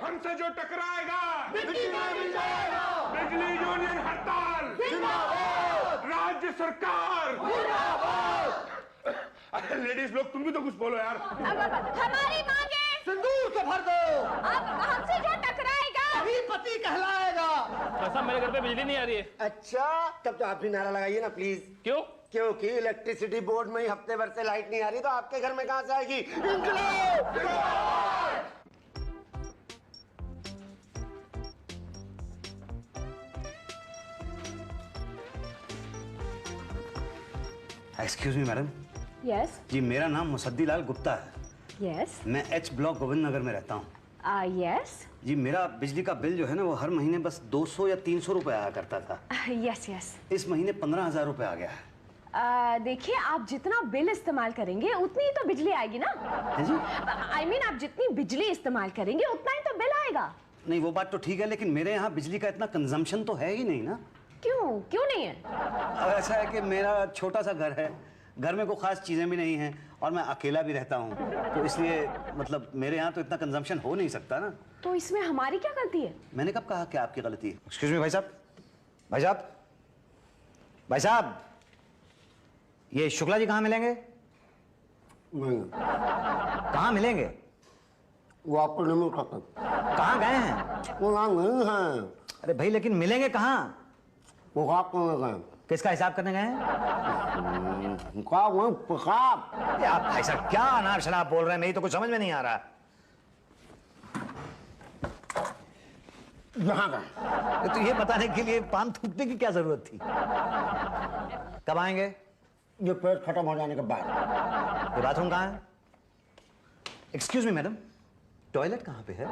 हमसे जो टकराएगा मिट्टी में मिल जाएगा। बिजली यूनियन हड़ताल जिंदाबाद। राज्य सरकार जिंदाबाद। अरे लेडीज लोग तुम भी तो कुछ बोलो यार। हमारी मांगे सिंदूर से भर दो। अब हमसे जो टकराएगा वही पति कहलाएगा। ऐसा मेरे घर पे बिजली नहीं आ रही है। अच्छा, तब तो आप भी नारा लगाइए ना प्लीज। क्यों? क्योंकि इलेक्ट्रिसिटी बोर्ड में ही हफ्ते भर से लाइट नहीं आ रही, तो आपके घर में कहां से आएगी? इंकलाब। Excuse me madam. यस जी मेरा नाम मुसद्दी लाल गुप्ता है। यस मैं एच ब्लॉक गोविंद नगर में रहता हूँ। यस जी मेरा बिजली का बिल जो है ना वो हर महीने बस 200 या 300 रुपए आया करता था। यस यस इस महीने 15,000 रुपए आ गया है। देखिए, आप जितना बिल इस्तेमाल करेंगे उतनी ही तो बिजली आएगी ना। है जी? I mean, आप जितनी बिजली इस्तेमाल करेंगे उतना ही तो बिल आएगा। नहीं वो बात तो ठीक है, लेकिन मेरे यहाँ बिजली का इतना कंजम्पशन तो है ही नहीं ना। क्यों क्यों नहीं है? अब ऐसा है कि मेरा छोटा सा घर है, घर में कोई खास चीजें भी नहीं हैं और मैं अकेला भी रहता हूँ, तो इसलिए मतलब मेरे यहाँ तो इतना कंजम्पशन हो नहीं सकता ना। तो इसमें हमारी क्या गलती है? मैंने कब कहा कि आपकी गलती है? एक्सक्यूज मी भाई साहब, भाई साहब, भाई साहब, ये शुक्ला जी कहाँ मिलेंगे? कहाँ मिलेंगे? वो आपको नहीं मिल सकता। कहाँ गए हैं? वो नाम नहीं है। अरे भाई लेकिन मिलेंगे कहाँ? वो आपको गए। किसका हिसाब करने गए हैं? आप भाई साहब क्या अनाप शनाप बोल रहे हैं, मेरी तो कुछ समझ में नहीं आ रहा। यहाँ गए। तो ये बताने के लिए पान थूकने की क्या जरूरत थी? कब आएंगे? ये पेट खत्म हो जाने के बाद। ये बाथरूम कहाँ है? एक्सक्यूज मी मैडम, टॉयलेट कहाँ पे है?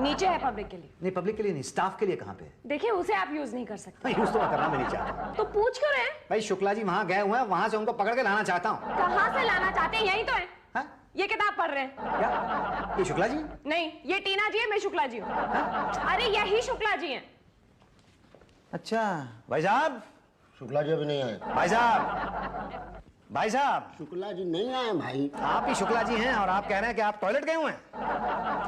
नीचे है पब्लिक के लिए। नहीं पब्लिक के लिए नहीं, स्टाफ के लिए कहाँ पे है? देखिए, उसे आप यूज नहीं कर सकते। यूज तो करना मैं नहीं चाहता। तो पूछ क्यों रहे हैं? भाई शुक्ला जी वहाँ गए हुए हैं, वहाँ से उनको पकड़ के लाना चाहता हूँ। कहाँ से लाना चाहते हैं? यही तो है। हाँ? ये किताब पढ़ रहे हैं। क्या? ये शुक्ला जी? नहीं, ये टीना जी है, मैं शुक्ला जी हूँ। अरे यही शुक्ला जी हैं। अच्छा भाई साहब। शुक्ला जी अभी नहीं आए। भाई साहब, भाई साहब। शुक्ला जी नहीं आए भाई। आप ही शुक्ला जी हैं और आप कह रहे हैं कि आप टॉयलेट गए हुए हैं।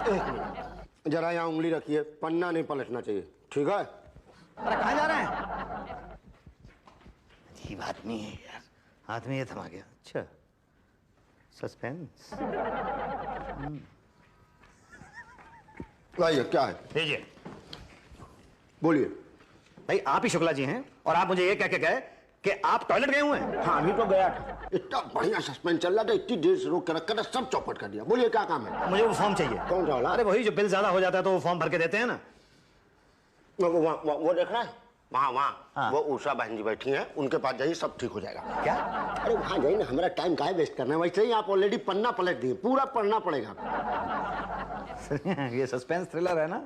एक मिनट, जरा यहाँ उंगली रखिए, पन्ना नहीं पलटना चाहिए, ठीक है? अरे कहाँ जा रहे हैं? अजीब आदमी है यार, हाथ में ये थमा गया। अच्छा, सस्पेंस। भाई क्या है? भेजिए। बोलिए। भाई आप ही शुक्ला जी हैं और आप मुझे ये कह के गए कि आप टॉयलेट गए हुए हैं। हाँ अभी तो गया था, इतना बढ़िया सस्पेंस चल रहा था, इतनी देर से रोक कर रखकर सब चौपट कर दिया। बोलिए क्या काम है? मुझे वो फॉर्म चाहिए। कौन सा वाला? अरे वही जो बिल ज्यादा हो जाता है तो वो फॉर्म भर के देते हैं ना। वो देख रहा है वहाँ वहाँ। हाँ। वो उषा बहन जी बैठी हैं, उनके पास जाइए, सब ठीक हो जाएगा। क्या? अरे वहाँ जाइए ना, हमारा टाइम काहे वेस्ट करना है? वैसे ही आप ऑलरेडी पन्ना पलट दिए, पूरा पढ़ना पड़ेगा। ये सस्पेंस थ्रिलर है ना।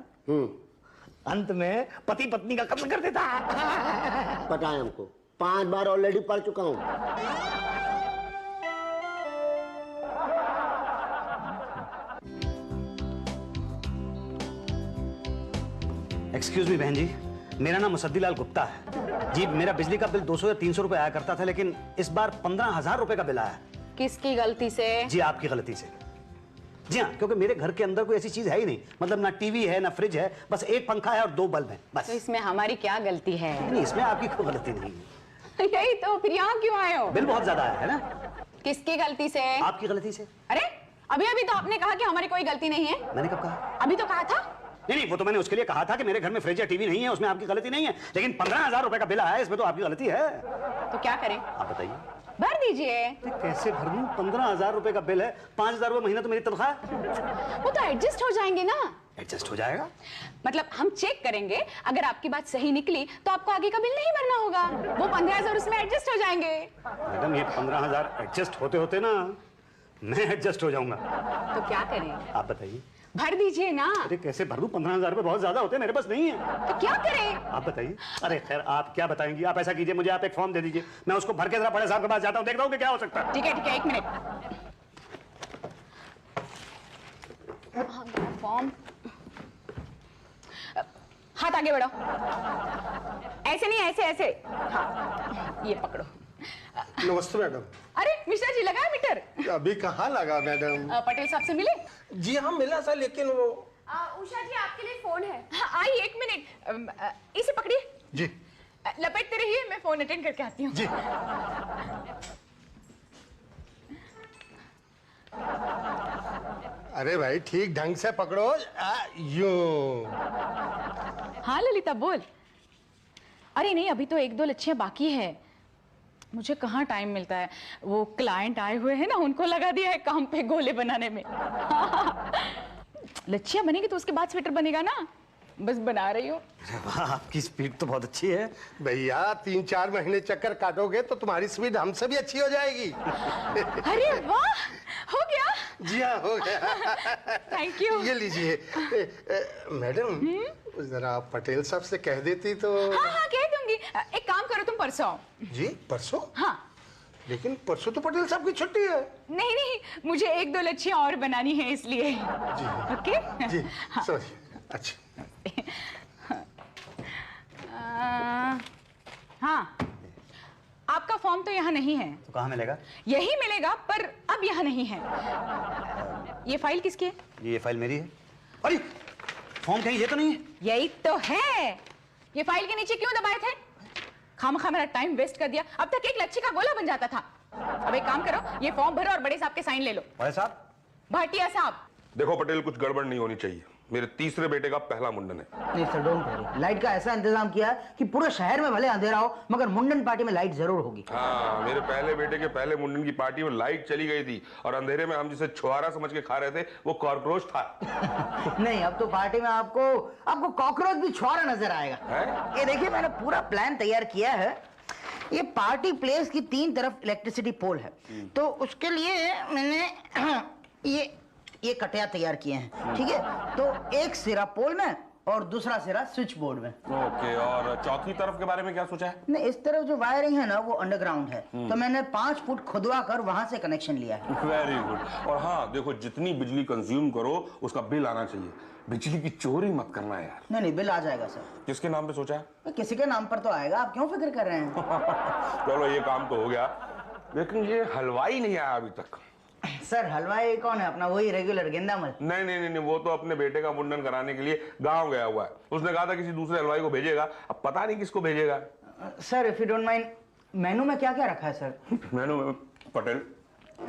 अंत में पति पत्नी का कत्ल कर देता है। पता है हमको, 5 बार ऑलरेडी पढ़ चुका हूँ। एक्सक्यूज मी बहन जी, मेरा नाम मुसद्दी लाल गुप्ता है जी। मेरा बिजली का बिल 200 या 300 रुपए आया करता था, लेकिन इस बार 15,000 रुपए का बिल आया। किसकी गलती से? जी आपकी गलती से। जी हाँ, क्योंकि मेरे घर के अंदर कोई ऐसी चीज है ही नहीं, मतलब ना टीवी है ना फ्रिज है, बस एक पंखा है और 2 बल्ब हैं बस। तो इसमें हमारी क्या गलती है? नहीं इसमें आपकी कोई गलती नहीं है। यही तो, फिर यहाँ क्यों आए हो? बिल बहुत ज्यादा आया है ना। किसकी गलती से? आपकी गलती से। अरे अभी अभी तो आपने कहा कि हमारी कोई गलती नहीं है। मैंने कब कहा? अभी तो कहा था। नहीं वो तो मैंने उसके लिए कहा था कि मेरे घर में फ्रिज या टीवी नहीं है, उसमें आपकी गलती नहीं है, लेकिन 15,000 रुपए का बिल आया है, इसमें तो आपकी गलती है। तो क्या करें? आप बताइए। भर दीजिए। कैसे भर दूं? 15,000 रुपए का बिल है, 5,000 रुपए महीना तो मेरी तनख्वाह है। वो तो एडजस्ट हो जाएंगे ना। एडजस्ट हो जाएगा? मतलब हम चेक करेंगे, अगर आपकी बात सही निकली तो आपको आगे का बिल नहीं भरना होगा, वो 15,000 उसमें एडजस्ट हो जाएंगे। मैडम ये 15,000 एडजस्ट होते होते ना मैं एडजस्ट हो जाऊंगा। तो क्या करें? आप बताइए। भर दीजिए ना। अरे कैसे भर दूं? 15,000 रुपए बहुत ज्यादा होते हैं, मेरे पास नहीं है। तो क्या करें? आप बताइए। अरे खैर आप क्या बताएंगी, आप ऐसा कीजिए, मुझे आप एक फॉर्म दे दीजिए, मैं उसको भर के जरा बड़े साहब के पास जाता हूँ, देखता हूँ कि क्या हो सकता है। ठीक है, 1 मिनट। फॉर्म, हाथ आगे बढ़ाओ। ऐसे नहीं, ऐसे ऐसे। हाँ ये पकड़ो। नमस्ते मैडम। अरे मिश्रा जी, लगा मीटर? अभी कहाँ लगा मैडम? पटेल साहब से मिले? जी हाँ मिला था, लेकिन वो उषा जी आपके लिए फोन है। हाँ, आई 1 मिनट, इसे पकड़िए जी लपेटते रहिए, मैं फोन अटेंड करके आती हूँ। जी। अरे भाई ठीक ढंग से पकड़ो। यूं। हाँ ललिता बोल। अरे नहीं, अभी तो 1-2 लच्छियाँ बाकी है, मुझे कहाँ टाइम मिलता है। वो क्लाइंट आए हुए हैं ना, उनको लगा दिया है काम पे गोले बनाने में। लच्छियाँ बनेगी तो उसके बाद स्वेटर बनेगा ना, बस बना रही हूँ। अरे वाह, आपकी स्पीड तो बहुत अच्छी है। भैया 3-4 महीने चक्कर काटोगे तो तुम्हारी स्पीड हमसे भी अच्छी हो जाएगी। अरे वाह, हो गया। जी हाँ, हो गया। Thank you. ये लीजिए। मैडम जरा आप पटेल साहब से कह देती तो। हाँ हाँ कह दूंगी। एक काम करो, तुम परसों आओ। जी परसों? हाँ। लेकिन परसों तो पटेल साहब की छुट्टी है। नहीं नहीं, मुझे 1-2 लच्छियाँ और बनानी है इसलिए। जी ओके। जी सॉरी। अच्छा हाँ, आपका फॉर्म तो यहाँ नहीं है। तो कहाँ मिलेगा? यही मिलेगा, पर अब यहाँ नहीं है। ये फाइल किसकी है? ये फाइल मेरी है। अरे फॉर्म कहीं ये तो नहीं है? यही तो है। ये फाइल के नीचे क्यों दबाए थे? खामखा मेरा टाइम वेस्ट कर दिया। अब तक एक लच्छी का गोला बन जाता था। अब एक काम करो, ये फॉर्म भरो और बड़े साहब के साइन ले लो। बड़े साहब? भाटिया साहब। देखो पटेल, कुछ गड़बड़ नहीं होनी चाहिए। मेरे तीसरे बेटे का पहला मुंडन है। नहीं सर, डोंट वरी। लाइट का ऐसा इंतजाम किया है कि पूरे शहर में भले अंधेरा हो मगर मुंडन पार्टी में लाइट जरूर होगी। हाँ, मेरे पहले बेटे के पहले मुंडन की पार्टी में लाइट चली गई थी और अंधेरे में हम जिसे छुआरा समझ के खा रहे थे वो कॉकरोच था। नहीं, अब तो पार्टी में आपको कॉकरोच भी छुआरा नजर आएगा। है? ये देखिए, मैंने पूरा प्लान तैयार किया है। ये पार्टी प्लेस की 3 तरफ इलेक्ट्रिसिटी पोल है, तो उसके लिए मैंने ये कटिया तैयार किए हैं। ठीक है, तो एक सिरा पोल में और दूसरा सिरा स्विच बोर्ड में। ओके, और चौथी तरफ के बारे में क्या सोचा है? नहीं, इस तरफ जो वायरिंग है ना वो अंडरग्राउंड है, तो मैंने 5 फुट खुदवा कर वहां से कनेक्शन लिया है। Very good. और हाँ देखो, जितनी बिजली कंज्यूम करो उसका बिल आना चाहिए। बिजली की चोरी मत करना यार। नहीं, बिल आ जाएगा सर। किसके नाम पे सोचा है? किसी के नाम पर तो आएगा, आप क्यों फिक्र कर रहे हैं? चलो ये काम तो हो गया, लेकिन ये हलवाई नहीं आया अभी तक। सर हलवाई कौन है? अपना वही रेगुलर गेंदामल। नहीं नहीं नहीं, वो तो अपने बेटे का मुंडन कराने के लिए गांव गया हुआ है। उसने कहा था किसी दूसरे हलवाई को भेजेगा, अब पता नहीं किसको भेजेगा। Sir if you don't mind, मेनू में क्या क्या रखा है सर? मेनू में पटेल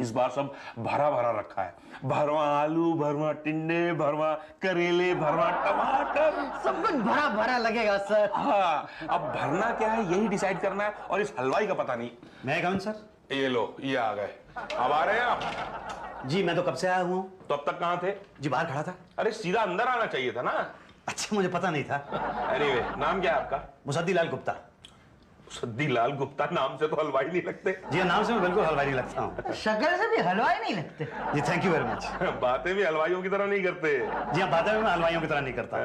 इस बार सब भरा भरा रखा है। भरवा आलू, भरवा टिंडे, भरवा करेले, भरवा टमाटर, सब कुछ भरा भरा लगेगा सर। हाँ, अब भरना क्या है यही डिसाइड करना है, और इस हलवाई का पता नहीं। मैं कौन सर? ये लो, ये आ गए। अब आ रहे हैं आप? जी मैं तो कब से आया हुआ हूँ। तो अब तक कहाँ थे? जी बाहर खड़ा था। अरे सीधा अंदर आना चाहिए था ना। अच्छा, मुझे पता नहीं था। एनीवे, नाम क्या है आपका? मुसद्दीलाल गुप्ता। सद्दीलाल गुप्ता, नाम से तो हलवाई नहीं लगते। जी नाम से मैं बिल्कुल हलवाई नहीं लगता हूँ। शक्ल से भी हलवाई नहीं लगते। जी थैंक यू वेरी मच। बातें भी हलवाइयों की तरह नहीं करते। जी हाँ, बातें मैं हलवाइयों की तरह नहीं करता।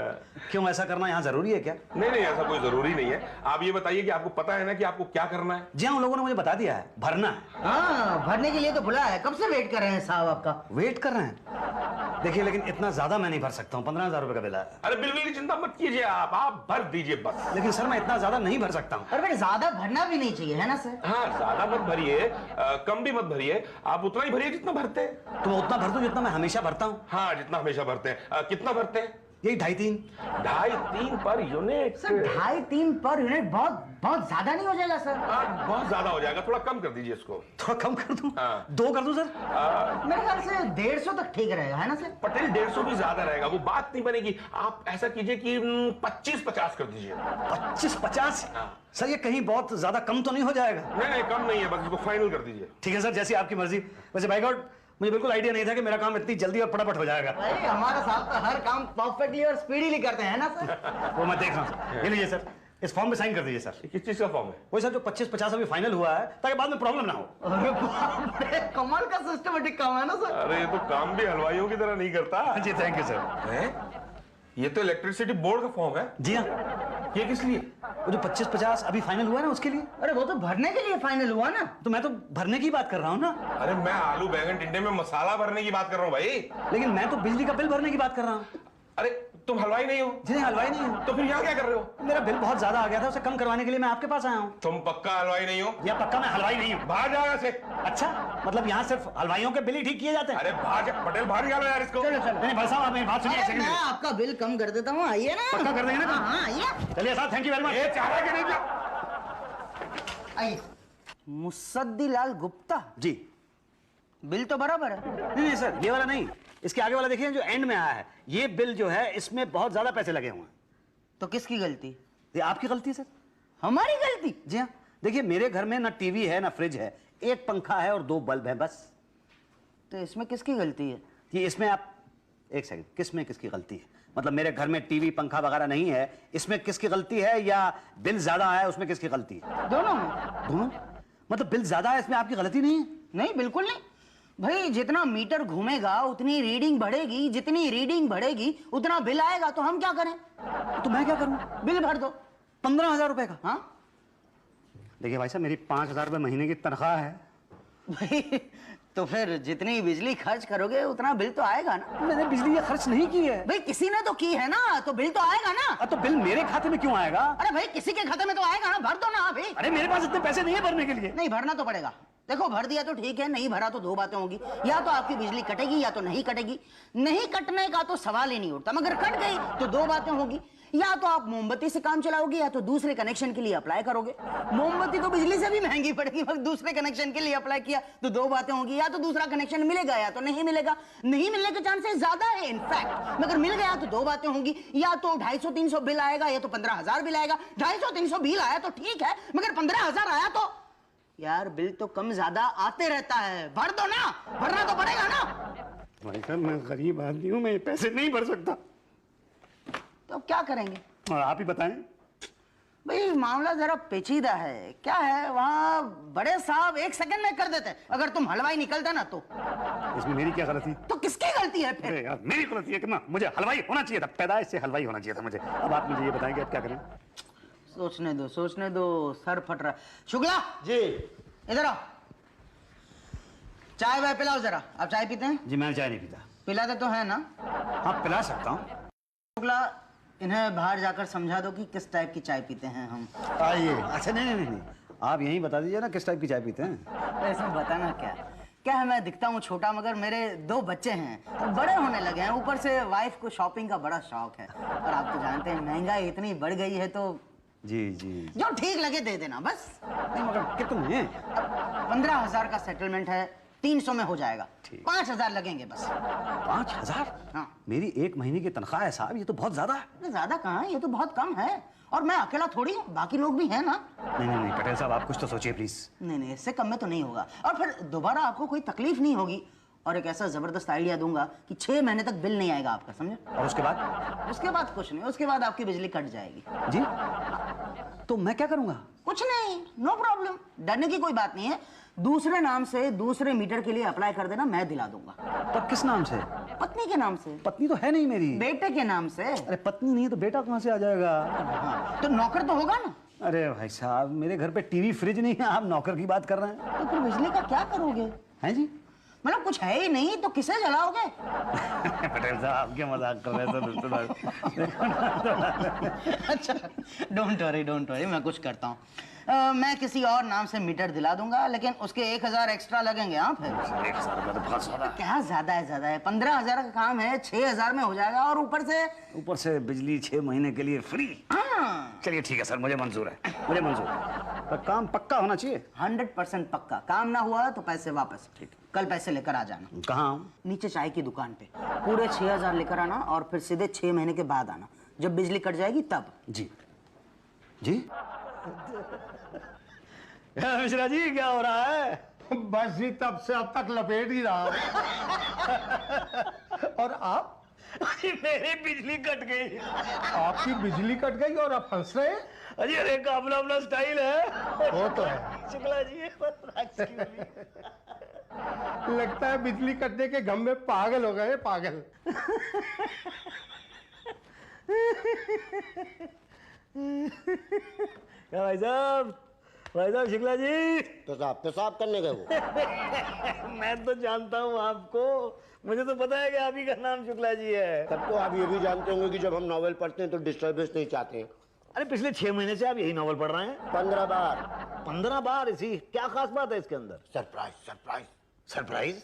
क्यों, ऐसा करना यहाँ जरूरी है क्या? नहीं नहीं, ऐसा कोई जरूरी नहीं है। आप ये बताइए कि आपको पता है ना कि आपको क्या करना है? जी हाँ, उन लोगों ने मुझे बता दिया है, भरना है। हाँ, भरने के लिए तो बुलाया है। कब से वेट कर रहे हैं साहब आपका? वेट कर रहे हैं? देखिए, लेकिन इतना ज्यादा मैं नहीं भर सकता हूँ। 15,000 रुपए का बिल है। अरे बिल्कुल की चिंता मत कीजिए, आप भर दीजिए बस। लेकिन सर मैं इतना ज्यादा नहीं भर सकता हूँ। और फिर ज्यादा भरना भी नहीं चाहिए, है ना सर? हाँ, ज्यादा मत भरिए, कम भी मत भरिए। आप उतना ही भरिए जितना भरते हैं। तो मैं उतना भर दूं जितना मैं हमेशा भरता हूँ। हाँ, जितना हमेशा भरते हैं। कितना भरते हैं? यही 2.5-3। 2.5-3 per unit. Sir 2.5-3 per unit बहुत ज्यादा नहीं हो जाएगा सर? हाँ, बहुत ज्यादा हो जाएगा, थोड़ा कम कर दीजिए इसको। थोड़ा कम कर दूं? हाँ। 2 कर दूं सर? मेरे ख्याल से 150 तक ठीक रहेगा, है ना सर? पटेल 150 भी ज्यादा रहेगा, वो बात नहीं बनेगी। आप ऐसा कीजिए कि 25-50 कर दीजिए। 25-50? सर ये कहीं बहुत ज्यादा कम तो नहीं हो जाएगा? नहीं नहीं, कम नहीं है, बस इसको फाइनल कर दीजिए। ठीक है सर, जैसी आपकी मर्जी। वैसे बाय गॉड, मुझे बिल्कुल आइडिया नहीं था कि मेरा काम इतनी जल्दी और फटाफट हो जाएगा। अरे हमारा साहब तो हर काम परफेक्टली और स्पीडीली करते हैं ना सर? वो मैं देख रहा हूँ। ये लीजिए सर, इस फॉर्म पे साइन कर दीजिए सर। किस चीज का फॉर्म है? वही सर जो 25-50 अभी फाइनल हुआ है, ताकि बाद में प्रॉब्लम ना हो। अरे बाप रे, कमाल का सिस्टमेटिक काम है ना सर? अरे ये तो काम भी हलवाइयों की तरह नहीं करता। जी थैंक यू सर। हैं? ये तो इलेक्ट्रिसिटी बोर्ड का फॉर्म है। जी हाँ, ये किस लिए? वो जो 25-50 अभी फाइनल हुआ है ना, उसके लिए। अरे वो तो भरने के लिए फाइनल हुआ ना? तो मैं तो भरने की बात कर रहा हूँ ना। अरे मैं आलू बैंगन टिंडे में मसाला भरने की बात कर रहा हूँ भाई। लेकिन मैं तो बिजली का बिल भरने की बात कर रहा हूँ। अरे तुम हलवाई नहीं हो? जी नहीं, हलवाई नहीं हूँ। तो फिर यहाँ क्या कर रहे हो? मेरा बिल बहुत ज्यादा आ गया था, उसे कम करवाने के लिए मैं आपके पास आया हूँ। तुम पक्का हलवाई नहीं हो? या पक्का मैं हलवाई नहीं हूँ। बाहर जाओ यहाँ से। अच्छा, मतलब यहाँ सिर्फ हलवाइयों के बिल ही ठीक किए जाते हैं? अरे बाहर जा, पटेल बाहर निकालो यार इसको। चलो चलो। नहीं भाई साहब, आप मेरी बात सुनिए एक अरे, मैं सेकंड। आपका बिल कम कर देता हूँ, आइए ना। पक्का कर देंगे ना? हाँ आइए चलिए साहब, थैंक यू वेरी मच। ये चाह रहा है कि नहीं? आइए। मुसद्दीलाल गुप्ता, जी बिल तो बराबर है। नहीं नहीं सर, ये वाला नहीं, इसके आगे वाला देखिए जो एंड में आया है, ये बिल जो है इसमें बहुत ज्यादा पैसे लगे हुए हैं। तो किसकी गलती? ये आपकी गलती है सर। हमारी गलती? जी हाँ, देखिए मेरे घर में ना टीवी है ना फ्रिज है, एक पंखा है और 2 बल्ब है बस। तो इसमें किसकी गलती है? ये इसमें आप एक सेकंड, किसमें किसकी गलती है? मतलब मेरे घर में टीवी पंखा वगैरह नहीं है, इसमें किसकी गलती है, या बिल ज्यादा आया उसमें किसकी गलती है? दोनों में। दोनों? मतलब बिल ज्यादा है इसमें आपकी गलती नहीं है? नहीं बिल्कुल नहीं भाई, जितना मीटर घूमेगा उतनी रीडिंग बढ़ेगी, जितनी रीडिंग बढ़ेगी उतना बिल आएगा, तो हम क्या करें? तो मैं क्या करूं? बिल भर दो 15,000 रुपए का। हाँ देखिए भाई साहब, मेरी 5,000 रुपए महीने की तनख्वाह है। भाई, तो फिर जितनी बिजली खर्च करोगे उतना बिल तो आएगा ना। मैंने बिजली ये खर्च नहीं की है। भाई किसी ने तो की है ना, तो बिल तो आएगा ना। तो बिल मेरे खाते में क्यों आएगा? अरे भाई किसी के खाते में तो आएगा ना, भर दो ना भाई। अरे मेरे पास इतने पैसे नहीं है भरने के लिए। नहीं भरना तो पड़ेगा। देखो भर दिया तो ठीक है, नहीं भरा तो 2 बातें होगी, या तो आपकी बिजली कटेगी या तो नहीं कटेगी। नहीं कटने का तो सवाल ही नहीं उठता, मगर कट गई तो 2 बातें होगी, या तो आप मोमबत्ती से काम चलाओगे या तो दूसरे कनेक्शन के लिए अप्लाई करोगे। मोमबत्ती तो बिजली से भी महंगी पड़ेगी, मगर दूसरे कनेक्शन के लिए अप्लाई किया तो 2 बातें होगी, या तो दूसरा कनेक्शन मिलेगा या तो नहीं मिलेगा। नहीं मिलने के चांसेस ज्यादा है इनफैक्ट, मगर मिल गया तो 2 बातें होंगी, या तो 250-300 बिल आएगा या तो 15,000 बिल आएगा। 250-300 बिल आया तो ठीक है, मगर 15,000 आया तो यार बिल तो कम ज्यादा आते रहता है, भर दो ना, भरना तो पड़ेगा ना। भाई साहब मैं गरीब आदमी हूँ, मैं पैसे नहीं भर सकता। तो अब क्या करेंगे? और आप ही बताएं। भाई मामला जरा पेचीदा है। क्या है, वहाँ बड़े साहब 1 सेकंड में कर देते, अगर तुम हलवाई निकलते ना तो। इसमें मेरी क्या गलती? तो किसकी गलती है फिर? अरे यार मेरी गलती है कि ना, मुझे हलवाई होना चाहिए था, पैदाइश से हलवाई होना चाहिए था मुझे। अब आप मुझे ये बताएंगे अब क्या करें? सोचने दो, सर फट रहा है। शुक्ला जी इधर आओ, चाय वाय पिलाओ जरा। आप चाय पीते हैं? जी मैं चाय नहीं पीता। पिलाते तो है ना? हाँ पिला सकता हूँ। शुक्ला इन्हें बाहर जाकर समझा दो कि किस टाइप की चाय पीते हैं हम। आइए। अच्छा नहीं, आप यहीं बता दीजिए ना किस टाइप की चाय पीते हैं। इसमें बताना क्या है, मैं दिखता हूँ छोटा मगर मेरे 2 बच्चे हैं, तो बड़े होने लगे हैं। ऊपर से वाइफ को शॉपिंग का बड़ा शौक है, और आप तो जानते हैं महंगाई इतनी बढ़ गई है, तो जी जो ठीक लगे दे देना बस। नहीं मगर कितने? 15,000 का सेटलमेंट है, 300 में हो जाएगा। 5,000 लगेंगे बस। 5,000? हाँ। मेरी 1 महीने की तनख्वाह है साहब, ये तो बहुत ज्यादा है। ज्यादा कहाँ है, ये तो बहुत कम है, और मैं अकेला थोड़ी हूँ, बाकी लोग भी हैं ना। नहीं पटेल साहब आप कुछ तो सोचिए प्लीज। नहीं इससे कम में तो नहीं होगा, और फिर दोबारा आपको कोई तकलीफ नहीं होगी। और एक ऐसा जबरदस्त आइडिया दूंगा कि 6 महीने तक बिल नहीं आएगा आपका, समझे? और उसके बाद? उसके बाद कुछ नहीं, उसके बाद आपकी बिजली कट जाएगी। जी तो मैं क्या करूंगा? कुछ नहीं, नो प्रॉब्लम, डरने की कोई बात नहीं है। दूसरे नाम से दूसरे मीटर के लिए अप्लाई कर देना, मैं दिला दूंगा। तब किस नाम से? पत्नी के नाम से। पत्नी तो है नहीं मेरी। बेटे के नाम से। अरे पत्नी नहीं है तो बेटा कहाँ से आ जाएगा? हाँ, तो नौकर तो होगा ना? अरे भाई साहब मेरे घर पे टीवी फ्रिज नहीं है, आप नौकर की बात कर रहे हैं? तो फिर बिजली का क्या करोगे? हैं जी? मतलब कुछ है ही नहीं तो किसे जलाओगे? पटेल साहब आप क्या मजाक कर रहे थे? अच्छा डोंट वरी, मैं कुछ करता हूँ। मैं किसी और नाम से मीटर दिला दूंगा, लेकिन उसके 1,000 एक्स्ट्रा लगेंगे। हाँ फिर 1,000 रुपये तो बहुत ज्यादा। क्या ज्यादा है 15,000 का काम है, 6,000 में हो जाएगा, और ऊपर से बिजली 6 महीने के लिए फ्री। हाँ। चलिए ठीक है सर, मुझे मंजूर है, मुझे मंजूर है, पर काम पक्का होना चाहिए। 100% पक्का। काम ना हुआ तो पैसे वापस। ठीक, कल पैसे लेकर आ जाना। कहाँ? नीचे चाय की दुकान पे पूरे 6,000 लेकर आना, और फिर सीधे 6 महीने के बाद आना, जब बिजली कट जाएगी तब। जी जी। मिश्रा जी क्या हो रहा है? बस जी तब से अब तक लपेट ही रहा। और आप? मेरी बिजली कट गई। आपकी बिजली कट गई और आप हंस रहे हैं? अजी अरे का अपना अपना स्टाइल है। वो तो है। शुक्ला जी लगता है बिजली कटने के गम में पागल हो गए, पागल। क्या भाई साहब भाई साहब शुक्ला जी। तो साहब पेशाब करने गए वो? मैं तो जानता हूँ आपको, मुझे तो पता है कि आप ही का नाम शुक्ला जी है। तब तो आप ये भी जानते होंगे कि जब हम नॉवेल पढ़ते हैं तो डिस्टर्बेंस नहीं चाहते हैं। अरे पिछले 6 महीने से आप यही नॉवल पढ़ रहे हैं? 15 बार। 15 बार? इसी क्या खास बात है इसके अंदर? Surprise surprise. सरप्राइज?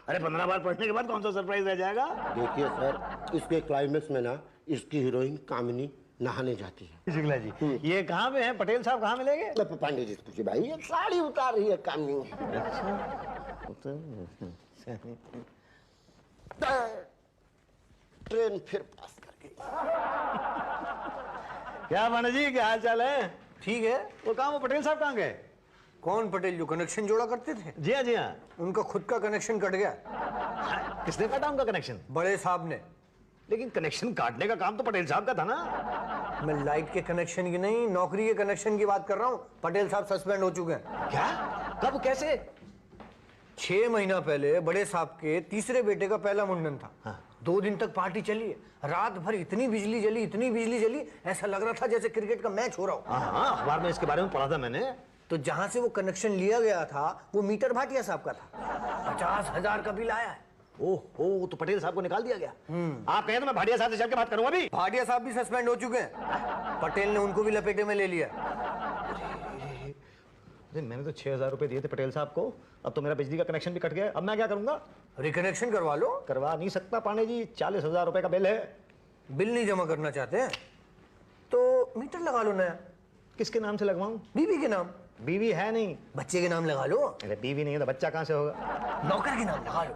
अरे 15 बार पढ़ने के बाद कौन सा सरप्राइज रह जाएगा? देखिए सर, इसके क्लाइमेक्स में ना इसकी हीरोइन कामिनी नहाने जाती है। शुक्ला जी, ये कहाँ पे है? पटेल साहब कहाँ मिलेंगे? तो पांडे जी से पूछिए भाई, ये साड़ी उतार रही है कामिनी। ट्रेन फिर पास कर गई। क्या पांडे जी, क्या हाल चाल है? ठीक है। वो कहाँ, वो पटेल साहब कहाँ गए? कौन पटेल? जो कनेक्शन जोड़ा करते थे? जी हाँ जी हाँ। उनका खुद का कनेक्शन कट गया। किसने काटा उनका कनेक्शन? बड़े साहब ने। लेकिन कनेक्शन काटने का काम तो पटेल साहब का था ना। मैं लाइट के कनेक्शन की नहीं, नौकरी के कनेक्शन की बात कर रहा हूँ। पटेल साहब सस्पेंड हो चुके हैं। क्या? कब, कैसे? 6 महीना पहले बड़े साहब के तीसरे बेटे का पहला मुंडन था। हाँ। 2 दिन तक पार्टी चली है। रात भर इतनी बिजली जली, इतनी बिजली जली, ऐसा लग रहा था जैसे क्रिकेट का मैच हो रहा हो। हाँ, अखबार में इसके बारे में पढ़ा था मैंने। तो जहां से वो कनेक्शन लिया गया था वो मीटर भाटिया साहब का था। 50,000 का बिल आया है। ओहो, तो पटेल साहब को निकाल दिया गया। आप कहें तो मैं भाटिया साहब से चल के बात करूंगा अभी। भाटिया साहब भी सस्पेंड हो चुके हैं। पटेल ने उनको भी लपेटे में ले लिया। मैंने तो 6,000 रुपए दिए थे पटेल साहब को, अब तो मेरा बिजली का कनेक्शन भी कट गया। अब मैं क्या करूंगा? रिकनेक्शन करवा लो। करवा नहीं सकता पांडे जी, 40,000 रुपए का बिल है। बिल नहीं जमा करना चाहते हैं तो मीटर लगा लो नया। किसके नाम से लगवाऊं? बीवी के नाम। बीवी है नहीं। बच्चे के नाम लगा लो। अरे बीवी नहीं है तो बच्चा कहाँ से होगा? नौकर के नाम लगा लो।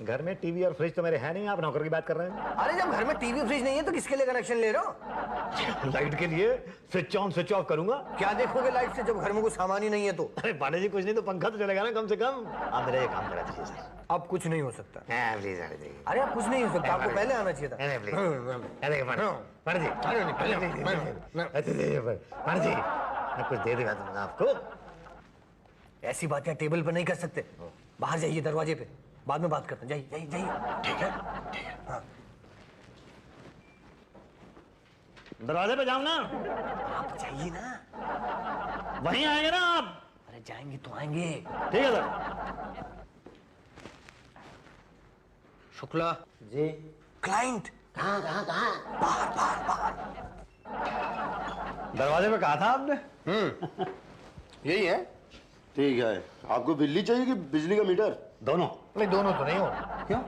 घर में टीवी और फ्रिज तो मेरे है नहीं, आप नौकर की बात कर रहे हैं? अरे जब घर में टीवी फ्रिज नहीं है तो किसके लिए कनेक्शन ले रहे हो? लाइट के लिए स्विच ऑन स्विच ऑफ करूंगा। क्या देखोगे लाइट से जब घर में कोई सामान ही नहीं है तो? अरे पांडे जी, कुछ नहीं तो पंखा तो चलेगा ना कम से कम। आप मेरा ये काम करा दीजिए सर। अब कुछ नहीं हो सकता। प्लीज आने दीजिए। अरे अब कुछ नहीं हो सकता, आपको पहले आना चाहिए था। अरे प्लीज, अरे पांडे जी, पांडे जी, मैं कुछ दे दूंगा तुमने आपको। ऐसी बातें टेबल पर नहीं कर सकते। बाहर जाइए दरवाजे पे, बाद में बात करते हैं। जाइए जाइए जाइए। ठीक है, ठीक है। हाँ। दरवाजे पे जाऊं ना? आप जाइए ना। वहीं आएंगे ना आप? अरे जाएंगे तो आएंगे। ठीक है सर। शुक्ला जी। क्लाइंट कहाँ कहाँ कहाँ? बाहर बाहर बाहर। दरवाजे पे कहा था आपने? यही है। ठीक है, आपको बिजली चाहिए कि बिजली का मीटर? दोनों। नहीं, दोनों तो नहीं हो। क्यों?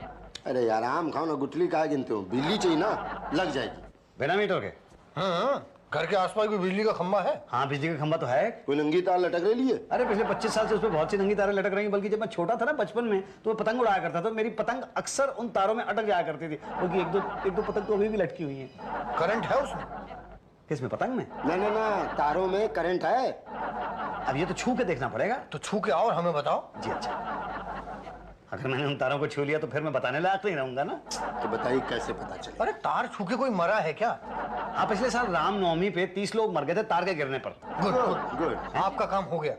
अरे यार आम खाओ ना, गुठली काहे गिनते हो? बिजली चाहिए ना, लग जाएगी। बिना मीटर के? हाँ, घर के आसपास भी बिजली का खंबा है। हाँ, बिजली का खंबा तो है। कोई नंगी तार लटक रही है? अरे पिछले 25 साल से उस पर बहुत सी नंगी तारें लटक रही हैं। बल्कि जब मैं छोटा था ना बचपन में, तो मैं पतंग उड़ाया करता था। मेरी पतंग अक्सर उन तारों में अटक जाया करती थी, क्योंकि एक दो पतंग तो अभी भी लटकी हुई है। करंट है उसमें? किसमें, पतंग में? ना ना ना, तारों में करंट है। अब ये तो छू के देखना पड़ेगा। तो छू के आओ और हमें बताओ। जी अच्छा। अगर मैंने उन तारों को छू लिया तो फिर मैं बताने लायक नहीं रहूंगा ना। तो बताइए कैसे पता चले? अरे तार छू के कोई मरा है क्या? हाँ, पिछले साल रामनवमी पे 30 लोग मर गए थे तार के गिरने पर। Good good good. आपका काम हो गया।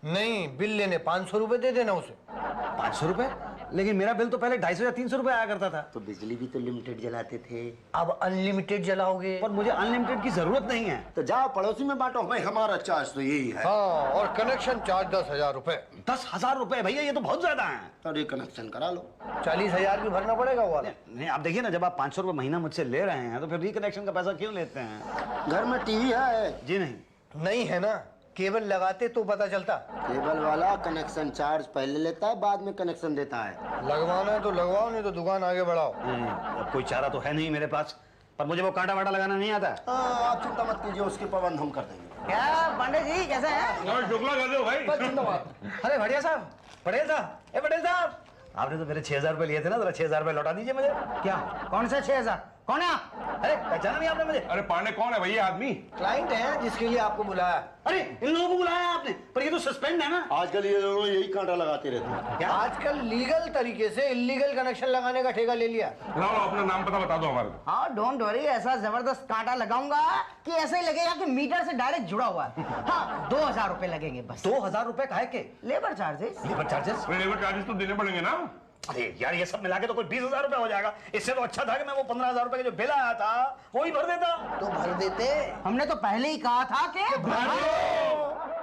नहीं, बिल लेने 500 रुपए दे देना उसे। 500 रुपए? लेकिन मेरा बिल तो पहले 250 या 300 रुपए आया करता था। तो बिजली भी तो लिमिटेड जलाते थे। अब अनलिमिटेड जलाओगे। पर मुझे अनलिमिटेड की जरूरत नहीं है। तो जाओ पड़ोसी में बांटो। भाई हमारा चार्ज तो यही है। हाँ, और कनेक्शन चार्ज 10,000 रुपए। 10,000 रुपए? भैया ये तो बहुत ज्यादा है। और ये कनेक्शन करा लो। 40,000 भी भरना पड़ेगा वो वाला। नहीं, आप देखिए ना, जब आप 500 रुपए महीना मुझसे ले रहे हैं तो फिर रिकनेक्शन का पैसा क्यों लेते हैं? घर में टीवी है? जी नहीं। नहीं है ना, केबल लगाते तो पता चलता। केबल वाला कनेक्शन चार्ज पहले लेता है, बाद में कनेक्शन देता है। लगवाना है तो लगवाओ, नहीं तो दुकान आगे बढ़ाओ। अब कोई चारा तो है नहीं मेरे पास, पर मुझे वो कांटा वाटा लगाना नहीं आता। हाँ, आप चिंता मत कीजिए, उसके प्रबंध हम कर देंगे। क्या पांडे जी कैसे हैं? शुक्ला कर दो भाई। अरे बढ़िया साहब, पटेल साहब, ए पटेल साहब, आपने तो मेरे 6,000 रुपए लिए थे ना, जरा 6,000 रुपए लौटा दीजिए मुझे। क्या? कौन सा 6,000? कौन है आप? अरे पहचाना नहीं आपने मुझे? अरे पांडे कौन है भैया आदमी? क्लाइंट है जिसके लिए आपको बुलाया। अरे इन लोगों को बुलाया आपने, पर ये तो सस्पेंड है ना। आजकल ये दोनों यही कांटा लगाते रहते हैं। क्या? आजकल लीगल तरीके से इलीगल कनेक्शन लगाने का ठेका ले लिया। लाओ अपना नाम पता बता दो हमारे को। हाँ डोंट वरी, ऐसा जबरदस्त कांटा लगाऊंगा कि ऐसे ही लगेगा कि मीटर से डायरेक्ट जुड़ा हुआ है। हाँ 2,000 रुपए लगेंगे बस। 2,000 रुपए काहे के? Labour charges. Labour charges? Labour charges तो देने पड़ेंगे ना। अरे यार, ये सब मिला के तो कोई 20,000 रुपए हो जाएगा। इससे तो अच्छा था कि मैं वो 15,000 रुपए का जो बिल आया था वो ही भर देता। तो भर देते। हमने तो पहले ही कहा था कि भर दो।